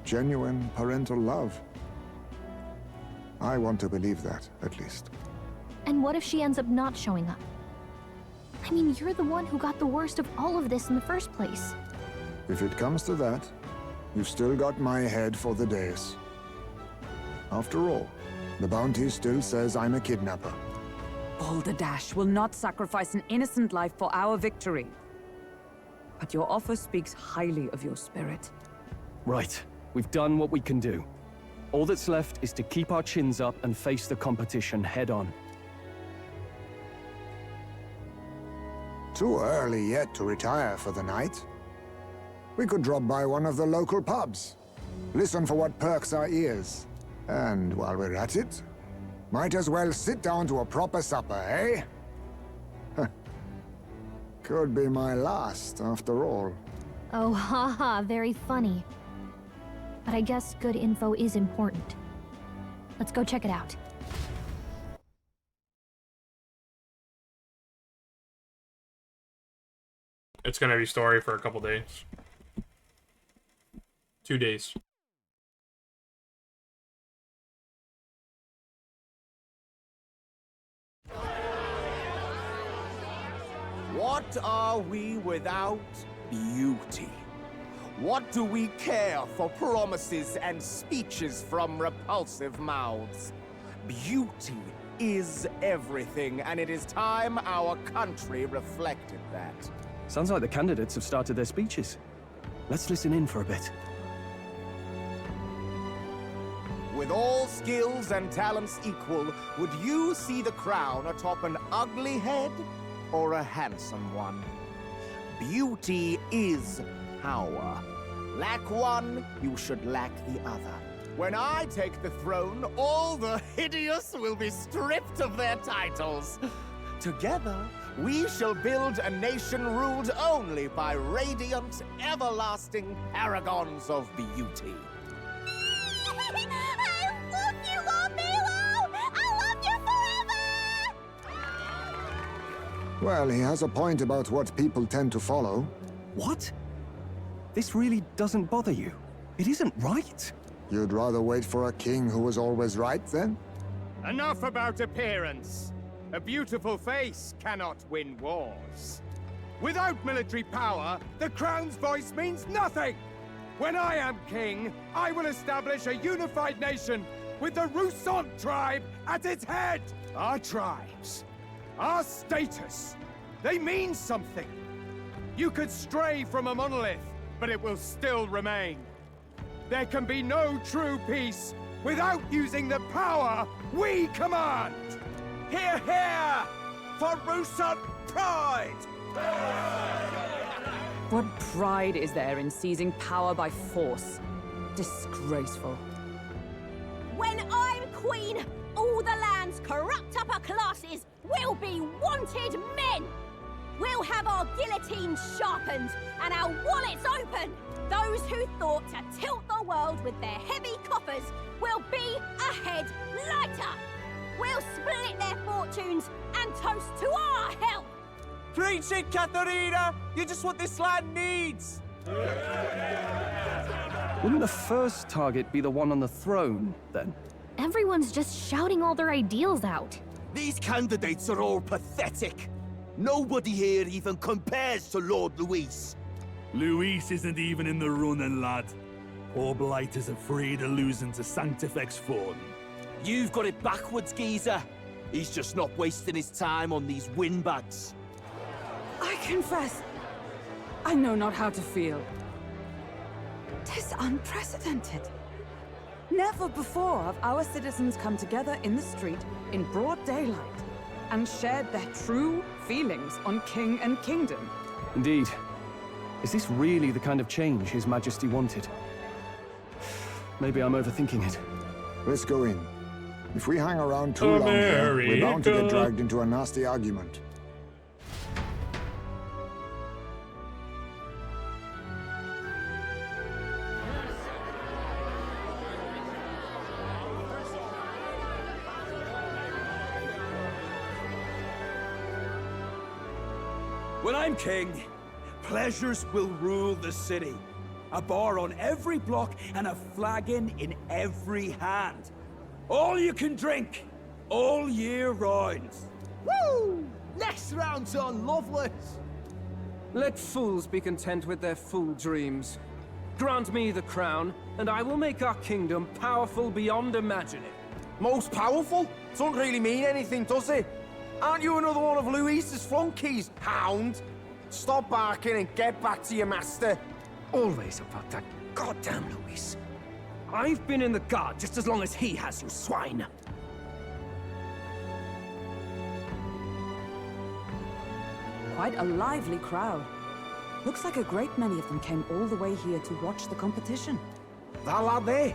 genuine parental love. I want to believe that, at least. And what if she ends up not showing up? I mean, you're the one who got the worst of all of this in the first place. If it comes to that, you've still got my head for the days. After all, the bounty still says I'm a kidnapper. Balderdash will not sacrifice an innocent life for our victory. But your offer speaks highly of your spirit. Right. We've done what we can do. All that's left is to keep our chins up and face the competition head on. Too early yet to retire for the night. We could drop by one of the local pubs. Listen for what perks our ears. And while we're at it, might as well sit down to a proper supper, eh? Could be my last, after all. Oh, haha, very funny. But I guess good info is important. Let's go check it out. It's gonna be story for a couple days. 2 days. What are we without beauty? What do we care for promises and speeches from repulsive mouths? Beauty is everything, and it is time our country reflected that. Sounds like the candidates have started their speeches. Let's listen in for a bit. With all skills and talents equal, would you see the crown atop an ugly head or a handsome one? Beauty is power. Lack one, you should lack the other. When I take the throne, all the hideous will be stripped of their titles. Together, we shall build a nation ruled only by radiant, everlasting paragons of beauty. I love you, Lord Milo! I love you forever! Well, he has a point about what people tend to follow. What? This really doesn't bother you? It isn't right. You'd rather wait for a king who was always right, then? Enough about appearance. A beautiful face cannot win wars. Without military power, the crown's voice means nothing! When I am king, I will establish a unified nation with the Rousant tribe at its head! Our tribes, our status, they mean something. You could stray from a monolith, but it will still remain. There can be no true peace without using the power we command! Hear, hear! For Rousant pride! What pride is there in seizing power by force? Disgraceful. When I'm queen, all the land's corrupt upper classes will be wanted men! We'll have our guillotines sharpened and our wallets open! Those who thought to tilt the world with their heavy coffers will be a head lighter! We'll split their fortunes and toast to our health! Preach it, Katharina! You're just what this land needs! Wouldn't the first target be the one on the throne, then? Everyone's just shouting all their ideals out. These candidates are all pathetic. Nobody here even compares to Lord Luis. Luis isn't even in the running, lad. Poor Blight is afraid of losing to Sanctifex Fawn. You've got it backwards, geezer. He's just not wasting his time on these windbags. I confess, I know not how to feel. 'Tis unprecedented. Never before have our citizens come together in the street in broad daylight and shared their true feelings on king and kingdom. Indeed. Is this really the kind of change His Majesty wanted? Maybe I'm overthinking it. Let's go in. If we hang around too long here, we're bound to get dragged into a nasty argument. When I'm king, pleasures will rule the city. A bar on every block and a flagon in every hand. All you can drink, all year round. Woo! Next round's on Loveless! Let fools be content with their fool dreams. Grant me the crown, and I will make our kingdom powerful beyond imagining. Most powerful? Doesn't really mean anything, does it? Aren't you another one of Luis's flunkies, hound? Stop barking and get back to your master. Always about that goddamn Luis. I've been in the guard just as long as he has, you swine. Quite a lively crowd. Looks like a great many of them came all the way here to watch the competition. That lad there,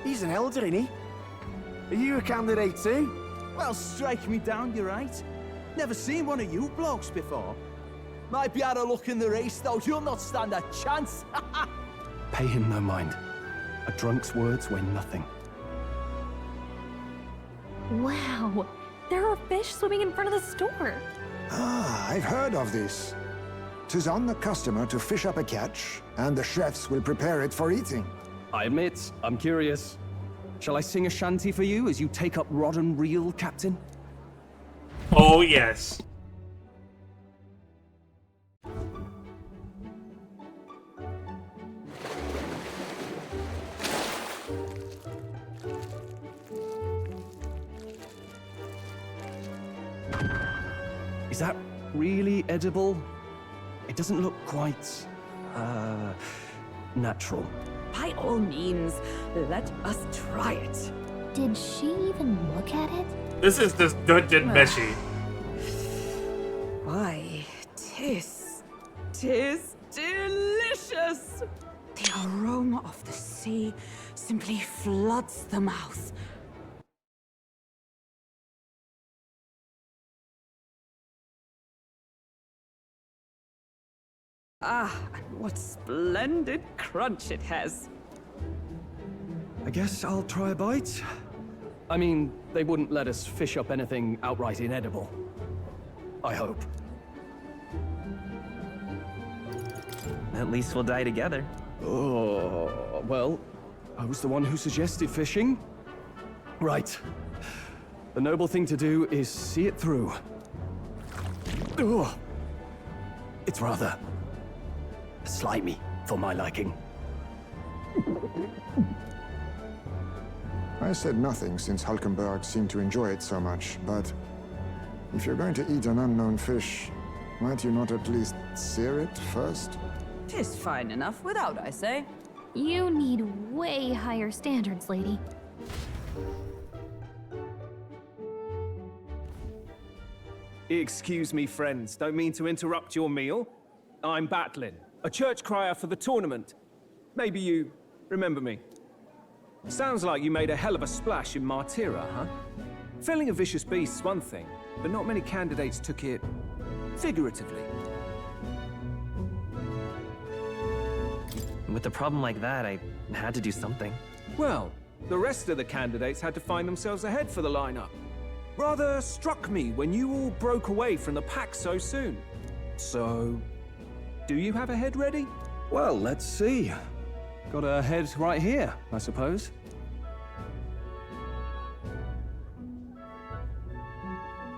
he's an elder, isn't he? Are you a candidate too? Well, strike me down, you're right. Never seen one of you blokes before. Might be out of luck in the race, though. You'll not stand a chance. Pay him no mind. A drunk's words weigh nothing. Wow, there are fish swimming in front of the store. Ah, I've heard of this. 'Tis on the customer to fish up a catch, and the chefs will prepare it for eating. I admit, I'm curious. Shall I sing a shanty for you as you take up rod and reel, Captain? Oh, yes. Is that really edible? It doesn't look quite, natural. By all means, let us try it. Did she even look at it? This is just dungeon meshy. Why, tis delicious. The aroma of the sea simply floods the mouth. Ah, and what splendid crunch it has. I guess I'll try a bite. I mean, they wouldn't let us fish up anything outright inedible. I hope. At least we'll die together. Oh, well, I was the one who suggested fishing. Right. The noble thing to do is see it through. Oh, it's rather slimy for my liking. I said nothing since Hulkenberg seemed to enjoy it so much, but if you're going to eat an unknown fish, might you not at least sear it first? 'Tis fine enough without, I say. You need way higher standards, lady. Excuse me, friends. Don't mean to interrupt your meal. I'm Batlin, a church crier for the tournament. Maybe you remember me. Sounds like you made a hell of a splash in Martira, huh? Felling a vicious beast's one thing, but not many candidates took it figuratively. With a problem like that, I had to do something. Well, the rest of the candidates had to find themselves a head for the lineup. Rather struck me when you all broke away from the pack so soon. So, do you have a head ready? Well, let's see. Got a head right here, I suppose.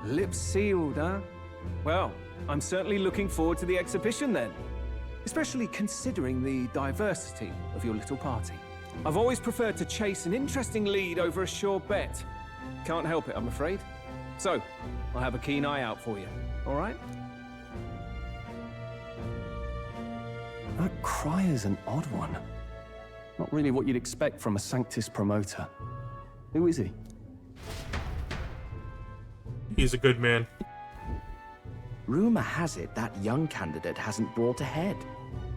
Lips sealed, huh? Well, I'm certainly looking forward to the exhibition then. Especially considering the diversity of your little party. I've always preferred to chase an interesting lead over a sure bet. Can't help it, I'm afraid. So, I'll have a keen eye out for you, all right? That cry is an odd one. Not really what you'd expect from a Sanctus promoter. Who is he? He's a good man. Rumor has it that young candidate hasn't brought ahead.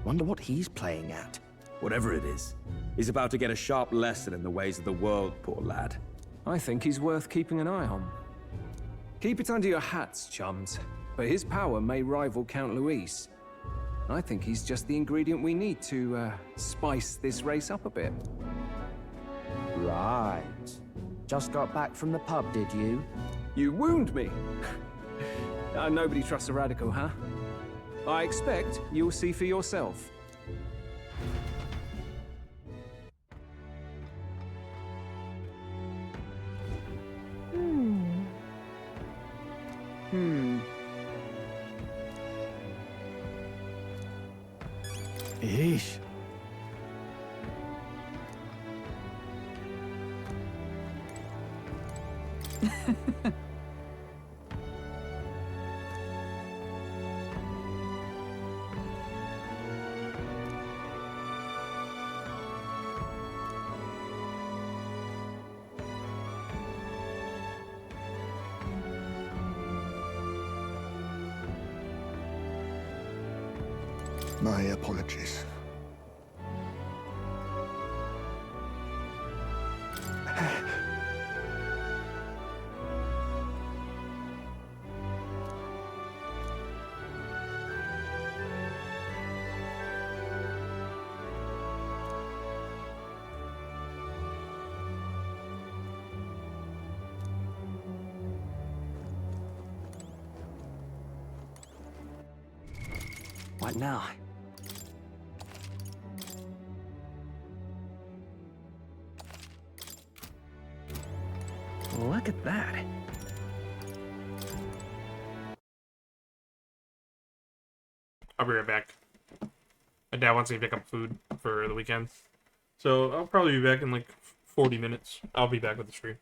Wonder what he's playing at. Whatever it is, he's about to get a sharp lesson in the ways of the world, poor lad. I think he's worth keeping an eye on. Keep it under your hats, chums. But his power may rival Count Luis. I think he's just the ingredient we need to, spice this race up a bit. Right. Just got back from the pub, did you? You wound me! Nobody trusts a radical, huh? I expect you'll see for yourself. Eesh. My apologies. What now? Look at that. I'll be right back. My dad wants me to pick up food for the weekend. So I'll probably be back in like 40 minutes. I'll be back with the stream.